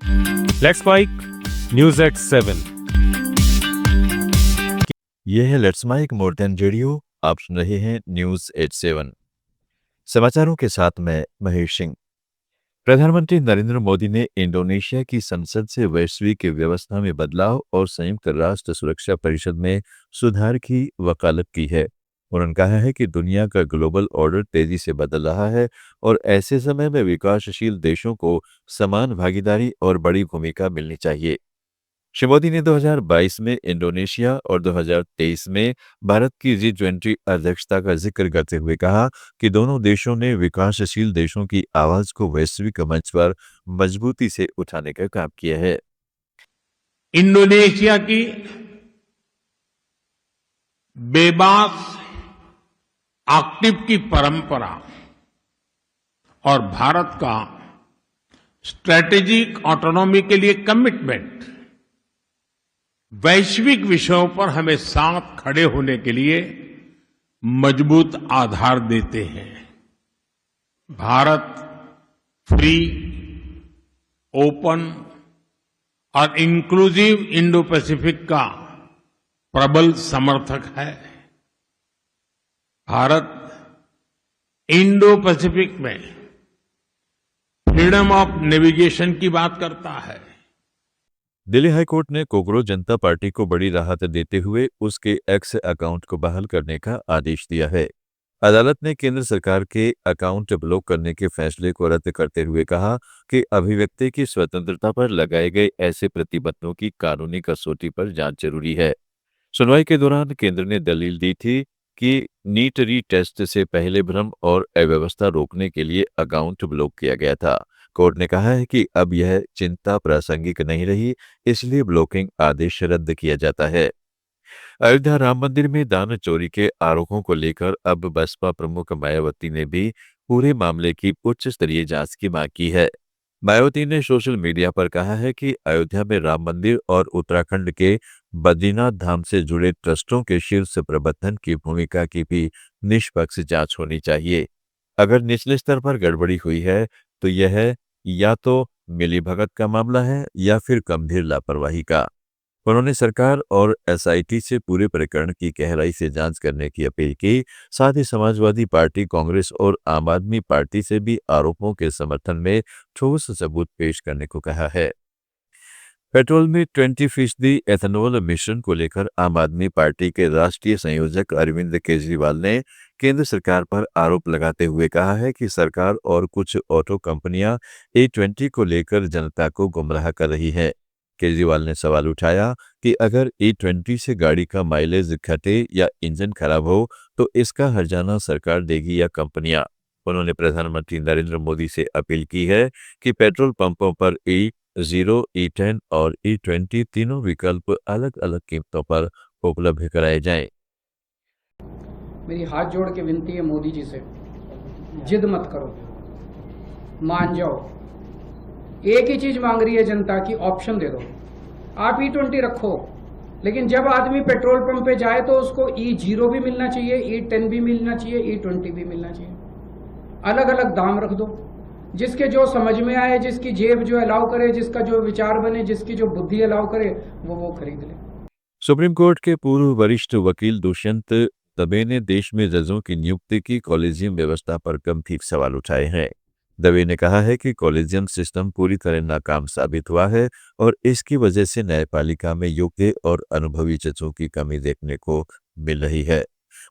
Let's mic news at 7। यह है let's mic more than radio. आप सुन रहे हैं न्यूज 87 समाचारों के साथ मैं महेश सिंह। प्रधानमंत्री नरेंद्र मोदी ने इंडोनेशिया की संसद से वैश्विक व्यवस्था में बदलाव और संयुक्त राष्ट्र सुरक्षा परिषद में सुधार की वकालत की है। उन्होंने कहा है कि दुनिया का ग्लोबल ऑर्डर तेजी से बदल रहा है और ऐसे समय में विकासशील देशों को समान भागीदारी और बड़ी भूमिका मिलनी चाहिए। श्री मोदी ने 2022 में इंडोनेशिया और 2023 में भारत की G20 अध्यक्षता का जिक्र करते हुए कहा कि दोनों देशों ने विकासशील देशों की आवाज को वैश्विक मंच पर मजबूती से उठाने का काम किया है। इंडोनेशिया की बेबाक एक्टिव की परंपरा और भारत का स्ट्रेटेजिक ऑटोनॉमी के लिए कमिटमेंट वैश्विक विषयों पर हमें साथ खड़े होने के लिए मजबूत आधार देते हैं। भारत फ्री, ओपन और इंक्लूसिव इंडो पैसिफिक का प्रबल समर्थक है। भारत इंडो पैसिफिक में फ्रीडम ऑफ नेविगेशन की बात करता है। दिल्ली हाईकोर्ट ने कोकरोच जनता पार्टी को बड़ी राहत देते हुए उसके एक्स अकाउंट को बहाल करने का आदेश दिया है। अदालत ने केंद्र सरकार के अकाउंट ब्लॉक करने के फैसले को रद्द करते हुए कहा कि अभिव्यक्ति की स्वतंत्रता पर लगाए गए ऐसे प्रतिबंधों की कानूनी कसौटी पर जांच जरूरी है। सुनवाई के दौरान केंद्र ने दलील दी थी कि नीट री टेस्ट से पहले भ्रम और अव्यवस्था रोकने के लिए अकाउंट ब्लॉक किया गया था। कोर्ट ने कहा है कि अब यह चिंता प्रासंगिक नहीं रही, इसलिए ब्लॉकिंग आदेश रद्द किया जाता है। अयोध्या राम मंदिर में दान चोरी के आरोपों को लेकर अब बसपा प्रमुख मायावती ने भी पूरे मामले की उच्च स्तरीय जांच की मांग की है। मायावती ने सोशल मीडिया पर कहा है कि अयोध्या में राम मंदिर और उत्तराखंड के बद्रीनाथ धाम से जुड़े ट्रस्टों के शीर्ष प्रबंधन की भूमिका की भी निष्पक्ष जांच होनी चाहिए। अगर निचले स्तर पर गड़बड़ी हुई है तो यह या तो मिलीभगत का मामला है या फिर गंभीर लापरवाही का। उन्होंने सरकार और एसआईटी से पूरे प्रकरण की गहराई से जांच करने की अपील की। साथ ही समाजवादी पार्टी, कांग्रेस और आम आदमी पार्टी से भी आरोपों के समर्थन में ठोस सबूत पेश करने को कहा है। पेट्रोल में 20% एथेनॉल मिश्रण को लेकर आम आदमी पार्टी के राष्ट्रीय संयोजक अरविंद केजरीवाल ने केंद्र सरकार पर आरोप लगाते हुए कहा है कि सरकार और कुछ ऑटो कंपनियां E20 को लेकर जनता को गुमराह कर रही है। केजरीवाल ने सवाल उठाया कि अगर E20 से गाड़ी का माइलेज घटे या इंजन खराब हो तो इसका हर्जाना सरकार देगी या कंपनियां। उन्होंने प्रधानमंत्री नरेंद्र मोदी से अपील की है कि पेट्रोल पंपों पर E0, E10 और E20 तीनों विकल्प अलग अलग कीमतों पर उपलब्ध कराए जाएं। मेरी हाथ जोड़ के विनती है मोदी जी से, जिद मत करो, मान जाओ। एक ही चीज मांग रही है जनता की, ऑप्शन दे दो। आप E20 रखो, लेकिन जब आदमी पेट्रोल पंप पे जाए तो उसको E0 भी मिलना चाहिए, E10 भी मिलना चाहिए, E20 भी मिलना चाहिए। अलग अलग दाम रख दो, जिसके जो समझ में आए, जिसकी जेब जो अलाउ करे, जिसका जो विचार बने, जिसकी जो बुद्धि अलाउ करे, वो खरीद ले। सुप्रीम कोर्ट के पूर्व वरिष्ठ वकील दुष्यंत दवे ने देश में जजों की नियुक्ति की कॉलेजियम व्यवस्था पर गंभीर सवाल उठाए हैं। दवे ने कहा है कि कॉलेजियम सिस्टम पूरी तरह नाकाम साबित हुआ है और इसकी वजह से न्यायपालिका में योग्य और अनुभवी जजों की कमी देखने को मिल रही है।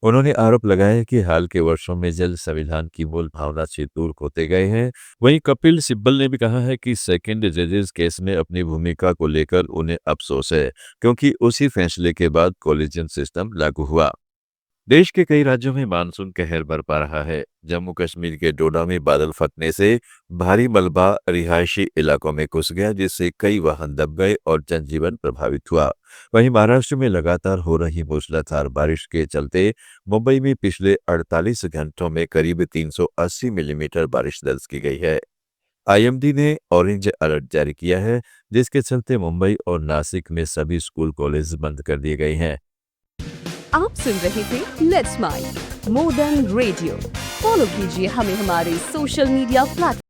उन्होंने आरोप लगाया कि हाल के वर्षों में जज संविधान की मूल भावना से दूर होते गए हैं। वहीं कपिल सिब्बल ने भी कहा है कि सेकंड जजेस केस में अपनी भूमिका को लेकर उन्हें अफसोस है, क्योंकि उसी फैसले के बाद कॉलेजियम सिस्टम लागू हुआ। देश के कई राज्यों में मानसून कहर बरपा रहा है। जम्मू कश्मीर के डोडा में बादल फटने से भारी मलबा रिहायशी इलाकों में घुस गया, जिससे कई वाहन दब गए और जनजीवन प्रभावित हुआ। वहीं महाराष्ट्र में लगातार हो रही मूसलाधार बारिश के चलते मुंबई में पिछले 48 घंटों में करीब 380 मिलीमीटर बारिश दर्ज की गई है। आईएमडी ने ऑरेंज अलर्ट जारी किया है, जिसके चलते मुंबई और नासिक में सभी स्कूल कॉलेज बंद कर दिए गए हैं। आप सुन रहे थे let's mic more than radio. Follow कीजिए हमें हमारे सोशल मीडिया प्लेटफॉर्म